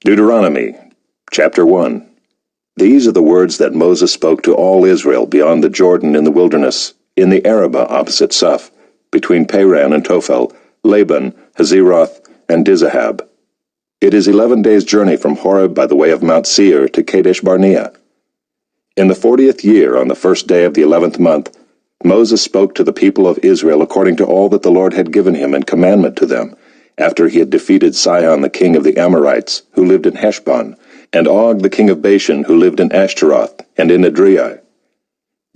Deuteronomy, chapter 1. These are the words that Moses spoke to all Israel beyond the Jordan in the wilderness, in the Arabah opposite Suph, between Paran and Tophel, Laban, Hazeroth, and Dizahab. It is 11 days' journey from Horeb by the way of Mount Seir to Kadesh Barnea. In the 40th year, on the first day of the 11th month, Moses spoke to the people of Israel according to all that the Lord had given him in commandment to them, after he had defeated Sihon the king of the Amorites, who lived in Heshbon, and Og the king of Bashan, who lived in Ashtaroth and in Edrei.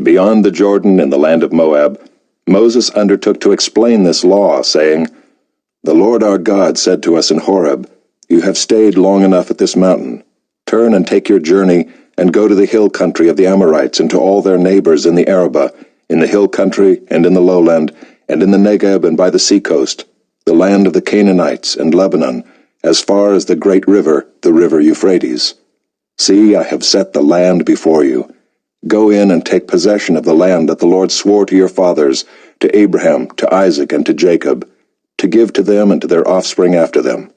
Beyond the Jordan in the land of Moab, Moses undertook to explain this law, saying, "The Lord our God said to us in Horeb, 'You have stayed long enough at this mountain. Turn and take your journey, and go to the hill country of the Amorites, and to all their neighbors in the Arabah, in the hill country, and in the lowland, and in the Negeb and by the seacoast, the land of the Canaanites and Lebanon, as far as the great river, the river Euphrates. See, I have set the land before you. Go in and take possession of the land that the Lord swore to your fathers, to Abraham, to Isaac, and to Jacob, to give to them and to their offspring after them.'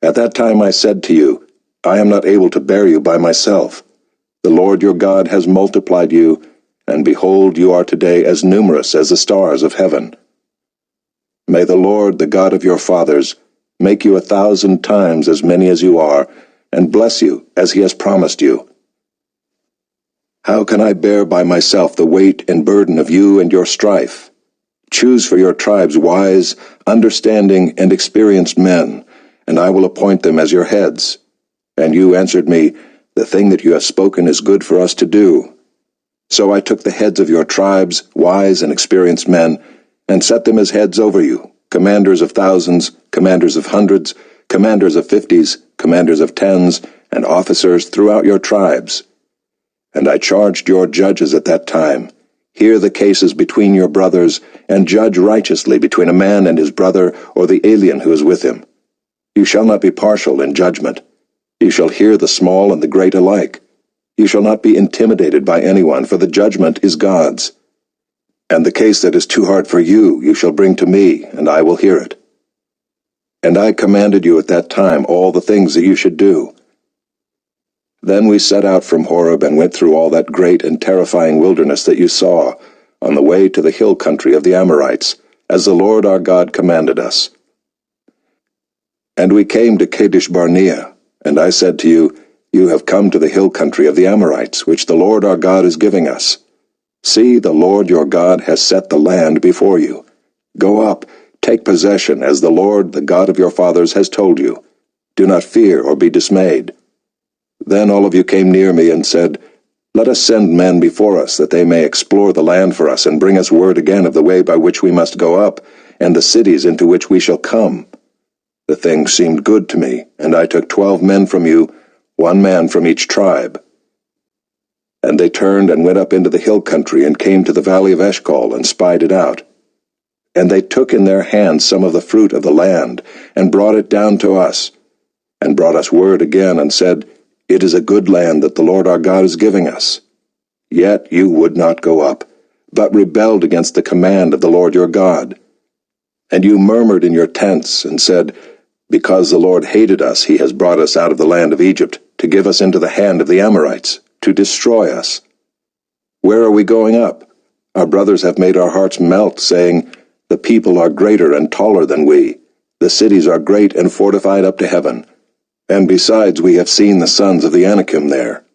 At that time I said to you, I am not able to bear you by myself. The Lord your God has multiplied you, and behold, you are today as numerous as the stars of heaven. May the Lord, the God of your fathers, make you 1,000 times as many as you are, and bless you as he has promised you. How can I bear by myself the weight and burden of you and your strife? Choose for your tribes wise, understanding, and experienced men, and I will appoint them as your heads. And you answered me, The thing that you have spoken is good for us to do. So I took the heads of your tribes, wise and experienced men, and set them as heads over you, commanders of thousands, commanders of hundreds, commanders of 50s, commanders of 10s, and officers throughout your tribes. And I charged your judges at that time, Hear the cases between your brothers, and judge righteously between a man and his brother, or the alien who is with him. You shall not be partial in judgment. You shall hear the small and the great alike. You shall not be intimidated by anyone, for the judgment is God's. And the case that is too hard for you, you shall bring to me, and I will hear it. And I commanded you at that time all the things that you should do. Then we set out from Horeb and went through all that great and terrifying wilderness that you saw, on the way to the hill country of the Amorites, as the Lord our God commanded us. And we came to Kadesh Barnea, and I said to you, You have come to the hill country of the Amorites, which the Lord our God is giving us. See, the Lord your God has set the land before you. Go up, take possession, as the Lord, the God of your fathers, has told you. Do not fear or be dismayed. Then all of you came near me and said, Let us send men before us, that they may explore the land for us, and bring us word again of the way by which we must go up, and the cities into which we shall come. The thing seemed good to me, and I took 12 men from you, 1 man from each tribe. And they turned and went up into the hill country, and came to the valley of Eshcol, and spied it out. And they took in their hands some of the fruit of the land, and brought it down to us, and brought us word again, and said, It is a good land that the Lord our God is giving us. Yet you would not go up, but rebelled against the command of the Lord your God. And you murmured in your tents, and said, Because the Lord hated us, he has brought us out of the land of Egypt, to give us into the hand of the Amorites, to destroy us. Where are we going up? Our brothers have made our hearts melt, saying, The people are greater and taller than we. The cities are great and fortified up to heaven. And besides, we have seen the sons of the Anakim there.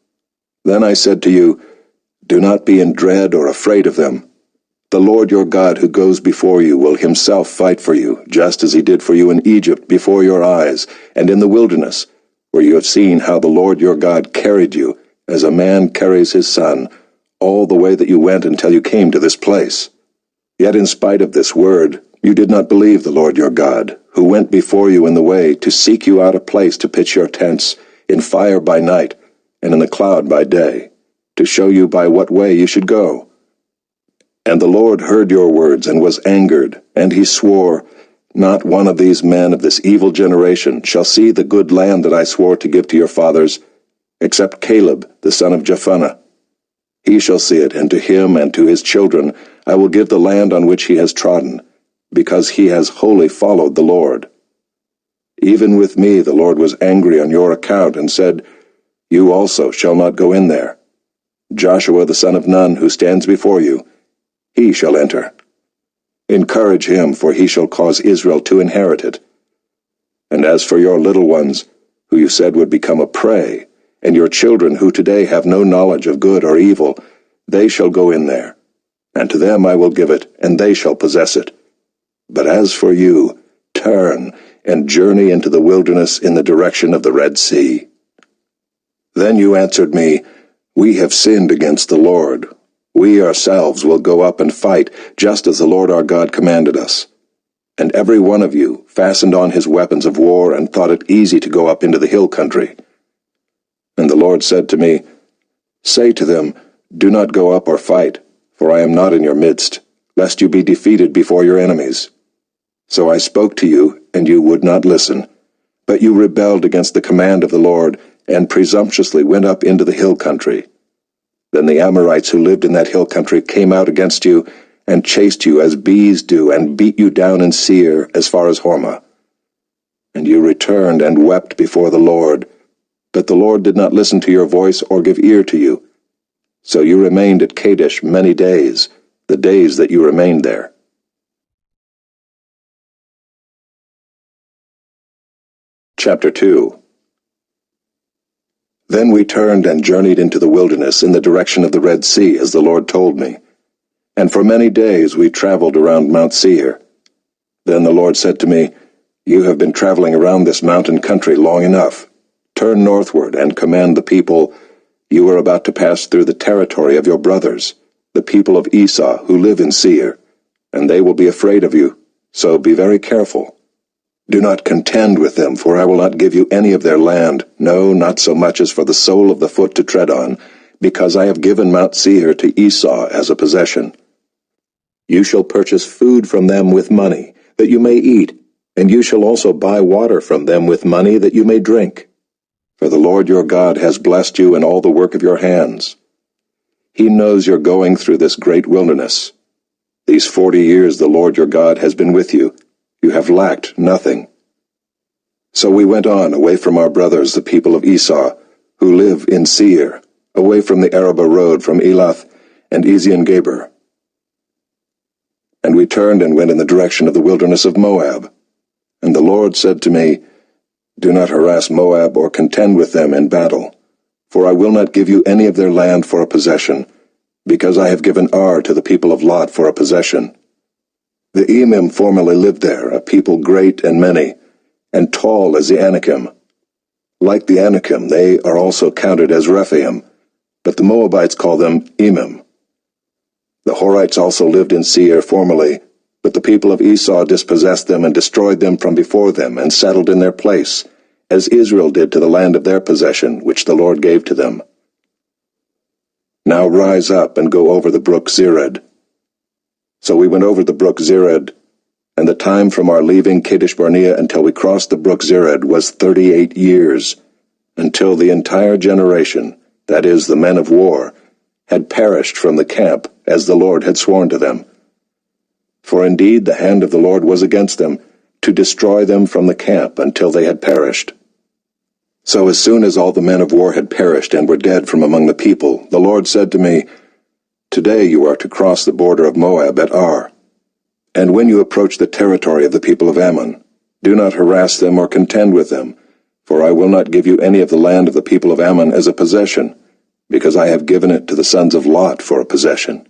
Then I said to you, Do not be in dread or afraid of them. The Lord your God who goes before you will himself fight for you, just as he did for you in Egypt before your eyes, and in the wilderness, where you have seen how the Lord your God carried you, as a man carries his son, all the way that you went until you came to this place. Yet in spite of this word, you did not believe the Lord your God, who went before you in the way to seek you out a place to pitch your tents, in fire by night, and in the cloud by day, to show you by what way you should go. And the Lord heard your words and was angered, and he swore, Not one of these men of this evil generation shall see the good land that I swore to give to your fathers, except Caleb the son of Jephunneh. He shall see it, and to him and to his children I will give the land on which he has trodden, because he has wholly followed the Lord. Even with me the Lord was angry on your account and said, You also shall not go in there. Joshua the son of Nun, who stands before you, he shall enter. Encourage him, for he shall cause Israel to inherit it. And as for your little ones, who you said would become a prey, and your children who today have no knowledge of good or evil, they shall go in there, and to them I will give it, and they shall possess it. But as for you, turn and journey into the wilderness in the direction of the Red Sea. Then you answered me, We have sinned against the Lord. We ourselves will go up and fight, just as the Lord our God commanded us. And every one of you fastened on his weapons of war and thought it easy to go up into the hill country. And the Lord said to me, Say to them, Do not go up or fight, for I am not in your midst, lest you be defeated before your enemies. So I spoke to you, and you would not listen. But you rebelled against the command of the Lord, and presumptuously went up into the hill country. Then the Amorites who lived in that hill country came out against you, and chased you as bees do, and beat you down in Seir as far as Hormah. And you returned and wept before the Lord. But the Lord did not listen to your voice or give ear to you. So you remained at Kadesh many days, the days that you remained there. Chapter 2. Then we turned and journeyed into the wilderness in the direction of the Red Sea, as the Lord told me. And for many days we traveled around Mount Seir. Then the Lord said to me, You have been traveling around this mountain country long enough. Turn northward and command the people, You are about to pass through the territory of your brothers, the people of Esau who live in Seir, and they will be afraid of you, so be very careful. Do not contend with them, for I will not give you any of their land, no, not so much as for the sole of the foot to tread on, because I have given Mount Seir to Esau as a possession. You shall purchase food from them with money, that you may eat, and you shall also buy water from them with money, that you may drink. For the Lord your God has blessed you in all the work of your hands. He knows you're going through this great wilderness. These 40 years the Lord your God has been with you. You have lacked nothing. So we went on, away from our brothers, the people of Esau, who live in Seir, away from the Arabah road from Elath and Ezion-Geber. And we turned and went in the direction of the wilderness of Moab. And the Lord said to me, Do not harass Moab or contend with them in battle, for I will not give you any of their land for a possession, because I have given Ar to the people of Lot for a possession. The Emim formerly lived there, a people great and many, and tall as the Anakim. Like the Anakim, they are also counted as Rephaim, but the Moabites call them Emim. The Horites also lived in Seir formerly, but the people of Esau dispossessed them and destroyed them from before them, and settled in their place, as Israel did to the land of their possession, which the Lord gave to them. Now rise up and go over the brook Zered. So we went over the brook Zered, and the time from our leaving Kadesh Barnea until we crossed the brook Zered was 38 years, until the entire generation, that is, the men of war, had perished from the camp, as the Lord had sworn to them. For indeed the hand of the Lord was against them, to destroy them from the camp until they had perished. So as soon as all the men of war had perished and were dead from among the people, the Lord said to me, Today you are to cross the border of Moab at Ar. And when you approach the territory of the people of Ammon, do not harass them or contend with them, for I will not give you any of the land of the people of Ammon as a possession, because I have given it to the sons of Lot for a possession.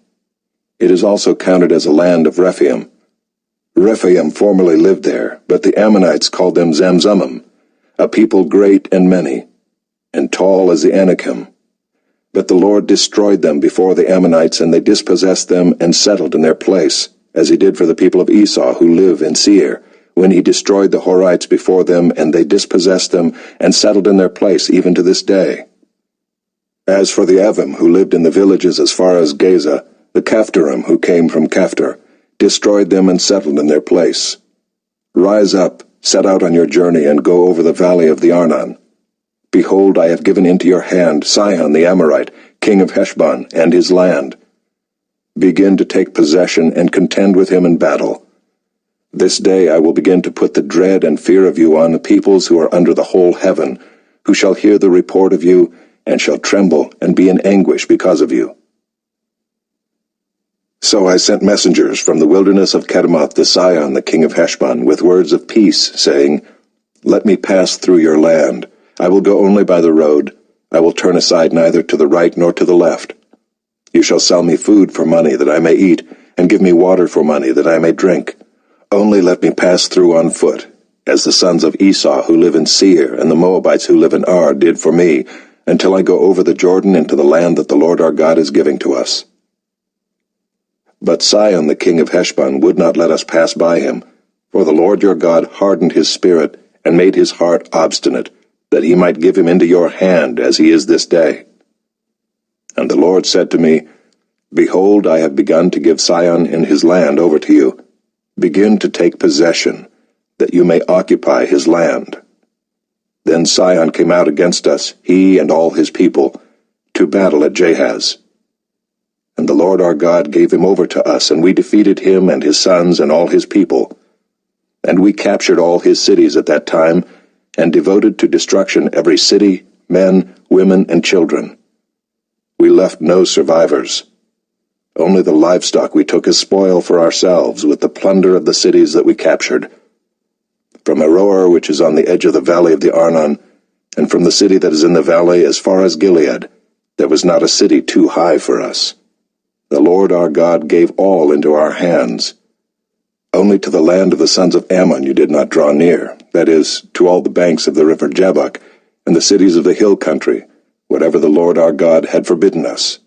It is also counted as a land of Rephaim. Rephaim formerly lived there, but the Ammonites called them Zamzummim, a people great and many, and tall as the Anakim. But the Lord destroyed them before the Ammonites, and they dispossessed them and settled in their place, as he did for the people of Esau who live in Seir, when he destroyed the Horites before them, and they dispossessed them and settled in their place even to this day. As for the Avim who lived in the villages as far as Gaza, the Caphtorim who came from Caphtor, destroyed them and settled in their place. Rise up, set out on your journey, and go over the valley of the Arnon. Behold, I have given into your hand Sihon the Amorite, king of Heshbon, and his land. Begin to take possession and contend with him in battle. This day I will begin to put the dread and fear of you on the peoples who are under the whole heaven, who shall hear the report of you, and shall tremble and be in anguish because of you. So I sent messengers from the wilderness of Kedemoth to Sihon the king of Heshbon, with words of peace, saying, Let me pass through your land. I will go only by the road. I will turn aside neither to the right nor to the left. You shall sell me food for money that I may eat, and give me water for money that I may drink. Only let me pass through on foot, as the sons of Esau who live in Seir and the Moabites who live in Ar did for me, until I go over the Jordan into the land that the Lord our God is giving to us. But Sihon the king of Heshbon would not let us pass by him, for the Lord your God hardened his spirit, and made his heart obstinate, that he might give him into your hand, as he is this day. And the Lord said to me, Behold, I have begun to give Sihon and his land over to you. Begin to take possession, that you may occupy his land. Then Sihon came out against us, he and all his people, to battle at Jahaz. And the Lord our God gave him over to us, and we defeated him and his sons and all his people. And we captured all his cities at that time, and devoted to destruction every city, men, women, and children. We left no survivors. Only the livestock we took as spoil for ourselves, with the plunder of the cities that we captured. From Aroer, which is on the edge of the valley of the Arnon, and from the city that is in the valley as far as Gilead, there was not a city too high for us. The Lord our God gave all into our hands. Only to the land of the sons of Ammon you did not draw near, that is, to all the banks of the river Jabbok, and the cities of the hill country, whatever the Lord our God had forbidden us.